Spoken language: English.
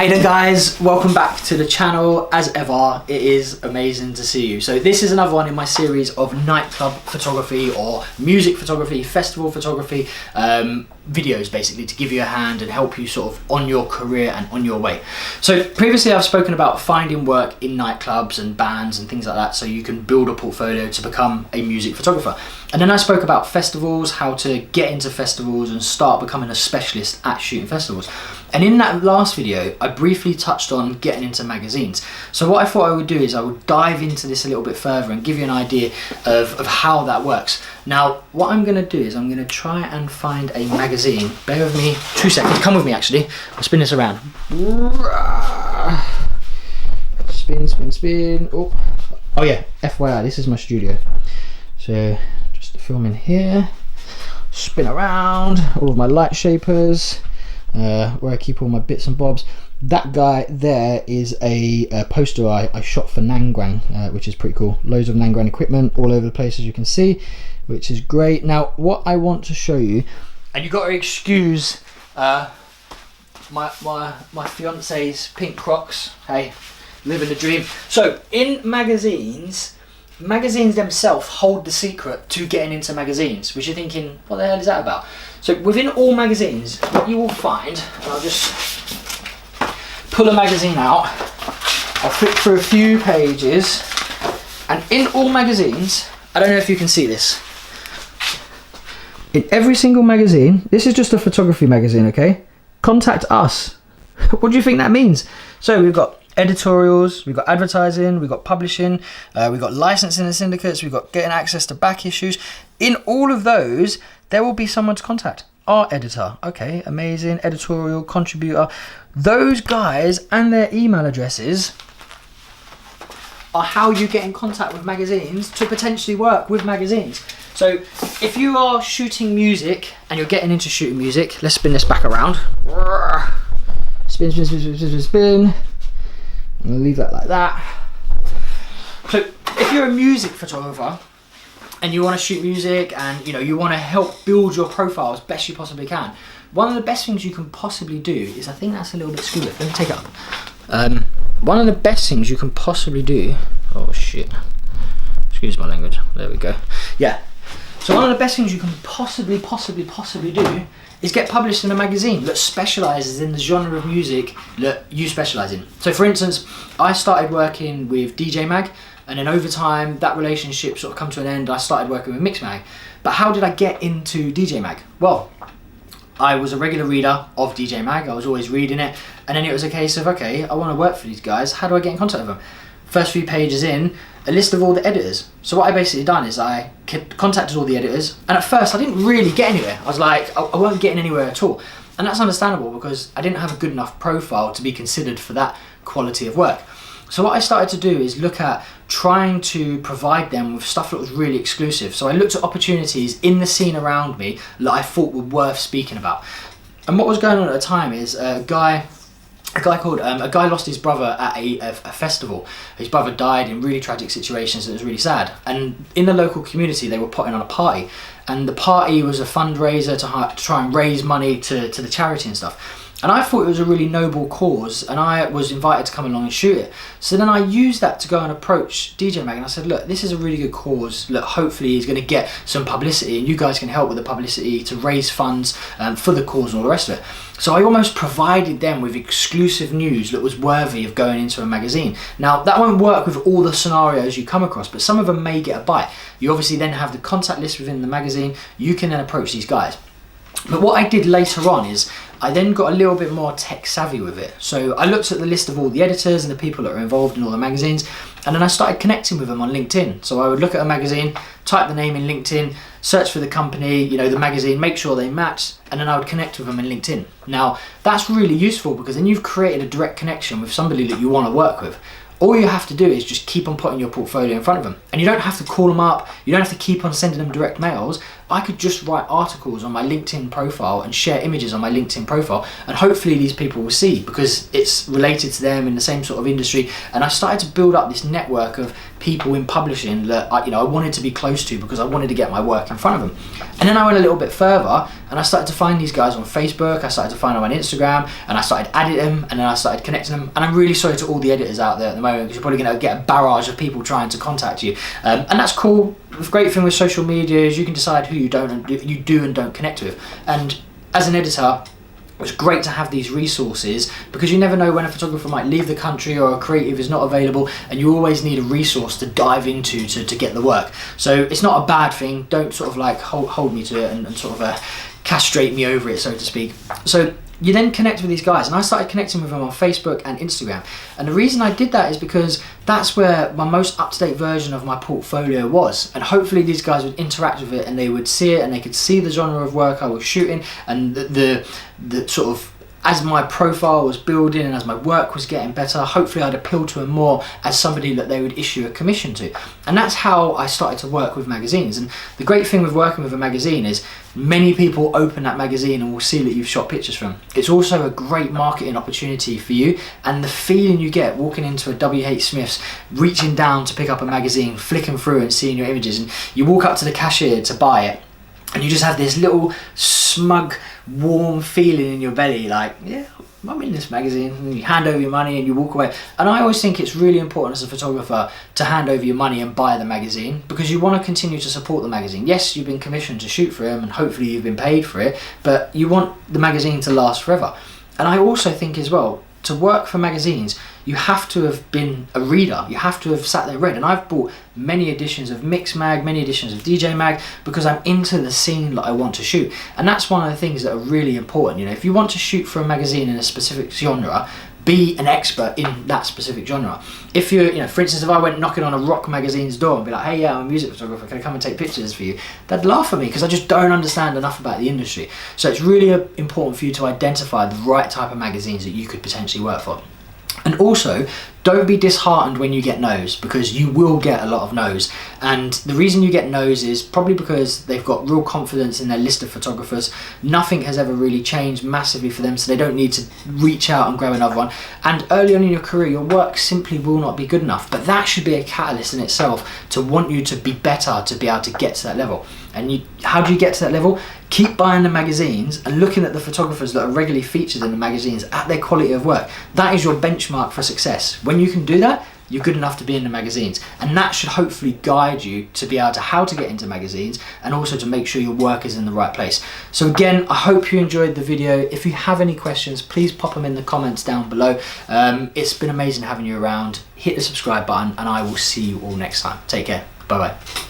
Hey there guys, welcome back to the channel. As ever, it is amazing to see you. So this is another one in my series of nightclub photography or music photography, festival photography videos, basically to give you a hand and help you sort of on your career and on your way. So previously I've spoken about finding work in nightclubs and bands and things like that so you can build a portfolio to become a music photographer. And then I spoke about festivals, how to get into festivals and start becoming a specialist at shooting festivals. And in that last video, I briefly touched on getting into magazines. So what I thought I would do is I would dive into this a little bit further and give you an idea of how that works. Now, what I'm gonna do is I'm gonna try and find a magazine. Bear with me 2 seconds, come with me actually. I'll spin this around. Spin, spin, spin. Oh yeah, FYI, this is my studio. So just film in here, spin around, all of my light shapers, where I keep all my bits and bobs. That guy there is a poster I shot for Nanguang, which is pretty cool. Loads of Nanguang equipment all over the place, as you can see, which is great. Now, what I want to show you, and you got to excuse my fiance's pink Crocs. Hey, living the dream. So in magazines themselves hold the secret to getting into magazines, which you're thinking, what the hell is that about? So within all magazines, what you will find, and I'll just pull a magazine out, I'll flip through a few pages, and in all magazines, I don't know if you can see this, in every single magazine, this is just a photography magazine, okay? Contact us. What do you think that means? So we've got editorials, we've got advertising, we've got publishing, we've got licensing and syndicates, we've got getting access to back issues. In all of those, there will be someone to contact. Our editor, okay, amazing, editorial, contributor. Those guys and their email addresses are how you get in contact with magazines to potentially work with magazines. So if you are shooting music and you're getting into shooting music, let's spin this back around. Spin, spin, spin, spin, spin, spin. I'm gonna leave that like that. So if you're a music photographer and you want to shoot music and you want to help build your profile as best you possibly can, one of the best things you can possibly do is, I think that's a little bit screwed up, let me take it up. One of the best things you can possibly do, oh shit, excuse my language, there we go. Yeah, so one of the best things you can possibly do is get published in a magazine that specialises in the genre of music that you specialise in. So for instance, I started working with DJ Mag, and then over time that relationship sort of come to an end. I started working with Mix Mag. But how did I get into DJ Mag? Well, I was a regular reader of DJ Mag, I was always reading it, and then it was a case of, okay, I want to work for these guys, how do I get in contact with them? First few pages in, a list of all the editors. So what I basically done is I contacted all the editors, and at first I didn't really get anywhere. I was like, I weren't getting anywhere at all. And that's understandable because I didn't have a good enough profile to be considered for that quality of work. So what I started to do is look at trying to provide them with stuff that was really exclusive. So I looked at opportunities in the scene around me that I thought were worth speaking about. And what was going on at the time is a guy lost his brother at a festival. His brother died in really tragic situations and it was really sad. And in the local community, they were putting on a party. And the party was a fundraiser to try and raise money to the charity and stuff. And I thought it was a really noble cause, and I was invited to come along and shoot it. So then I used that to go and approach DJ Mag, and I said, look, this is a really good cause. Look, hopefully he's going to get some publicity, and you guys can help with the publicity to raise funds for the cause and all the rest of it. So I almost provided them with exclusive news that was worthy of going into a magazine. Now, that won't work with all the scenarios you come across, but some of them may get a bite. You obviously then have the contact list within the magazine. You can then approach these guys. But what I did later on is I then got a little bit more tech savvy with it. So I looked at the list of all the editors and the people that are involved in all the magazines, and then I started connecting with them on LinkedIn. So I would look at a magazine, type the name in LinkedIn, search for the company, the magazine, make sure they match, and then I would connect with them in LinkedIn. Now, that's really useful because then you've created a direct connection with somebody that you want to work with. All you have to do is just keep on putting your portfolio in front of them. And you don't have to call them up, you don't have to keep on sending them direct mails. I could just write articles on my LinkedIn profile and share images on my LinkedIn profile, and hopefully these people will see because it's related to them in the same sort of industry. And I started to build up this network of people in publishing that I wanted to be close to, because I wanted to get my work in front of them. And then I went a little bit further and I started to find these guys on Facebook, I started to find them on Instagram, and I started editing them, and then I started connecting them. And I'm really sorry to all the editors out there at the moment, because you're probably going to get a barrage of people trying to contact you, and that's cool. The great thing with social media is you can decide who you do and don't connect with. And as an editor, it's great to have these resources, because you never know when a photographer might leave the country or a creative is not available, and you always need a resource to dive into to get the work. So it's not a bad thing. Don't sort of like hold me to it and sort of castrate me over it, so to speak. So you then connect with these guys, and I started connecting with them on Facebook and Instagram. And the reason I did that is because that's where my most up-to-date version of my portfolio was. And hopefully these guys would interact with it, and they would see it, and they could see the genre of work I was shooting, and the sort of, as my profile was building and as my work was getting better, hopefully I'd appeal to them more as somebody that they would issue a commission to. And that's how I started to work with magazines. And the great thing with working with a magazine is many people open that magazine and will see that you've shot pictures from. It's also a great marketing opportunity for you, and the feeling you get walking into a WH Smith's, reaching down to pick up a magazine, flicking through and seeing your images, and you walk up to the cashier to buy it, and you just have this little smug, warm feeling in your belly, like, yeah, I'm in this magazine, and you hand over your money and you walk away. And I always think it's really important as a photographer to hand over your money and buy the magazine, because you want to continue to support the magazine. Yes, you've been commissioned to shoot for them, and hopefully you've been paid for it, but you want the magazine to last forever. And I also think as well, to work for magazines, you have to have been a reader. You have to have sat there and read. And I've bought many editions of Mix Mag, many editions of DJ Mag, because I'm into the scene that I want to shoot. And that's one of the things that are really important. If you want to shoot for a magazine in a specific genre, be an expert in that specific genre. If you're, for instance, if I went knocking on a rock magazine's door and be like, hey, yeah, I'm a music photographer, can I come and take pictures for you? They'd laugh at me, because I just don't understand enough about the industry. So it's really important for you to identify the right type of magazines that you could potentially work for. And also, don't be disheartened when you get no's, because you will get a lot of no's. And the reason you get no's is probably because they've got real confidence in their list of photographers. Nothing has ever really changed massively for them, so they don't need to reach out and grab another one. And early on in your career, your work simply will not be good enough. But that should be a catalyst in itself to want you to be better, to be able to get to that level. And how do you get to that level? Keep buying the magazines and looking at the photographers that are regularly featured in the magazines at their quality of work. That is your benchmark for success. When you can do that, you're good enough to be in the magazines, and that should hopefully guide you to be able to how to get into magazines, and also to make sure your work is in the right place. So again, I hope you enjoyed the video. If you have any questions, please pop them in the comments down below. It's been amazing having you around. Hit the subscribe button, and I will see you all next time. Take care. Bye bye.